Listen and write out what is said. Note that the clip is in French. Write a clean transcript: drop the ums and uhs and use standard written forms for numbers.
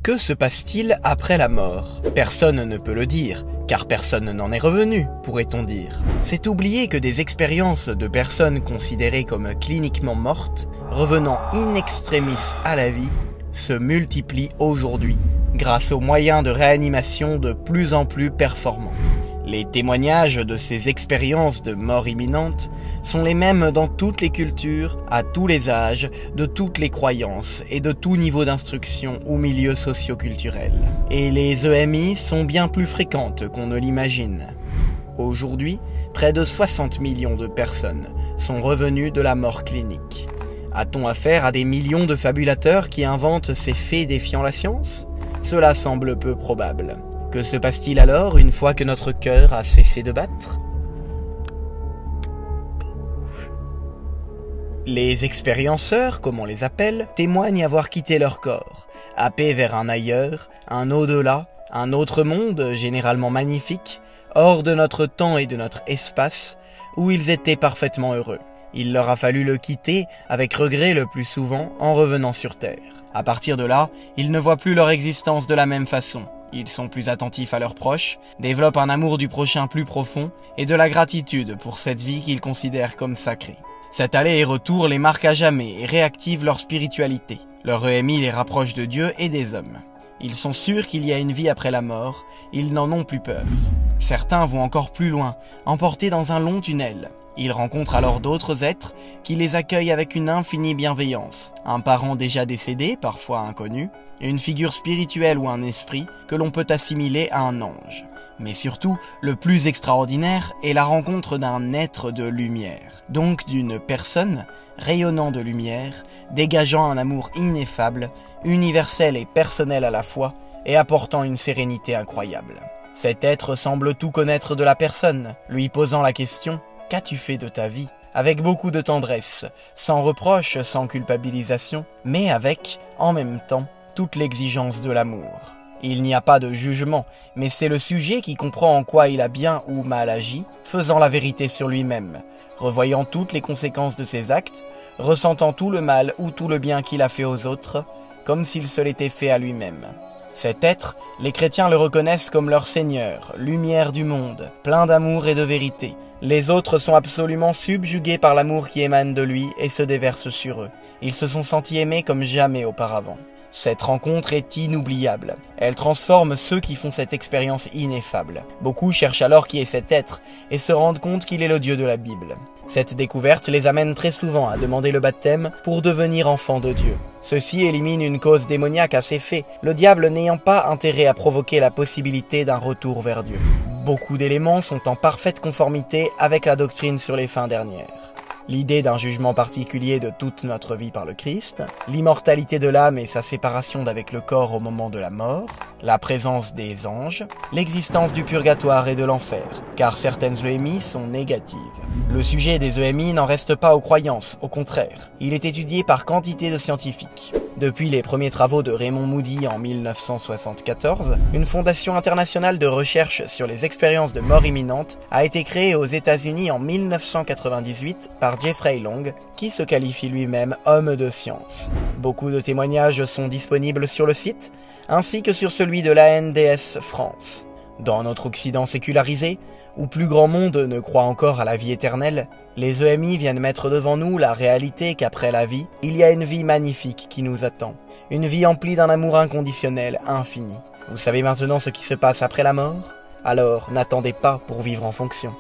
Que se passe-t-il après la mort? Personne ne peut le dire, car personne n'en est revenu, pourrait-on dire. C'est oublier que des expériences de personnes considérées comme cliniquement mortes, revenant in extremis à la vie, se multiplient aujourd'hui, grâce aux moyens de réanimation de plus en plus performants. Les témoignages de ces expériences de mort imminente sont les mêmes dans toutes les cultures, à tous les âges, de toutes les croyances et de tout niveau d'instruction ou milieu socio-culturel. Et les EMI sont bien plus fréquentes qu'on ne l'imagine. Aujourd'hui, près de 60 millions de personnes sont revenues de la mort clinique. A-t-on affaire à des millions de fabulateurs qui inventent ces faits défiant la science? Cela semble peu probable. Que se passe-t-il alors une fois que notre cœur a cessé de battre? Les expérienceurs, comme on les appelle, témoignent avoir quitté leur corps, happés vers un ailleurs, un au-delà, un autre monde généralement magnifique, hors de notre temps et de notre espace, où ils étaient parfaitement heureux. Il leur a fallu le quitter avec regret le plus souvent en revenant sur Terre. À partir de là, ils ne voient plus leur existence de la même façon. Ils sont plus attentifs à leurs proches, développent un amour du prochain plus profond et de la gratitude pour cette vie qu'ils considèrent comme sacrée. Cet aller et retour les marque à jamais et réactive leur spiritualité. Leur EMI les rapproche de Dieu et des hommes. Ils sont sûrs qu'il y a une vie après la mort, ils n'en ont plus peur. Certains vont encore plus loin, emportés dans un long tunnel. Ils rencontrent alors d'autres êtres qui les accueillent avec une infinie bienveillance. Un parent déjà décédé, parfois inconnu, une figure spirituelle ou un esprit que l'on peut assimiler à un ange. Mais surtout, le plus extraordinaire est la rencontre d'un être de lumière, donc d'une personne rayonnant de lumière, dégageant un amour ineffable, universel et personnel à la fois, et apportant une sérénité incroyable. Cet être semble tout connaître de la personne, lui posant la question « Qu'as-tu fait de ta vie ?» avec beaucoup de tendresse, sans reproche, sans culpabilisation, mais avec, en même temps, toute l'exigence de l'amour. Il n'y a pas de jugement, mais c'est le sujet qui comprend en quoi il a bien ou mal agi, faisant la vérité sur lui-même, revoyant toutes les conséquences de ses actes, ressentant tout le mal ou tout le bien qu'il a fait aux autres, comme s'il se l'était fait à lui-même. Cet être, les chrétiens le reconnaissent comme leur Seigneur, lumière du monde, plein d'amour et de vérité. Les autres sont absolument subjugués par l'amour qui émane de lui et se déverse sur eux. Ils se sont sentis aimés comme jamais auparavant. Cette rencontre est inoubliable. Elle transforme ceux qui font cette expérience ineffable. Beaucoup cherchent alors qui est cet être et se rendent compte qu'il est le Dieu de la Bible. Cette découverte les amène très souvent à demander le baptême pour devenir enfants de Dieu. Ceci élimine une cause démoniaque à ses faits, le diable n'ayant pas intérêt à provoquer la possibilité d'un retour vers Dieu. Beaucoup d'éléments sont en parfaite conformité avec la doctrine sur les fins dernières. L'idée d'un jugement particulier de toute notre vie par le Christ, l'immortalité de l'âme et sa séparation d'avec le corps au moment de la mort, la présence des anges, l'existence du purgatoire et de l'enfer, car certaines EMI sont négatives. Le sujet des EMI n'en reste pas aux croyances, au contraire, il est étudié par quantité de scientifiques. Depuis les premiers travaux de Raymond Moody en 1974, une fondation internationale de recherche sur les expériences de mort imminente a été créée aux États-Unis en 1998 par Jeffrey Long, qui se qualifie lui-même homme de science. Beaucoup de témoignages sont disponibles sur le site, ainsi que sur celui de l'ANDS France. Dans notre Occident sécularisé, où plus grand monde ne croit encore à la vie éternelle, les EMI viennent mettre devant nous la réalité qu'après la vie, il y a une vie magnifique qui nous attend. Une vie emplie d'un amour inconditionnel, infini. Vous savez maintenant ce qui se passe après la mort? Alors n'attendez pas pour vivre en fonction.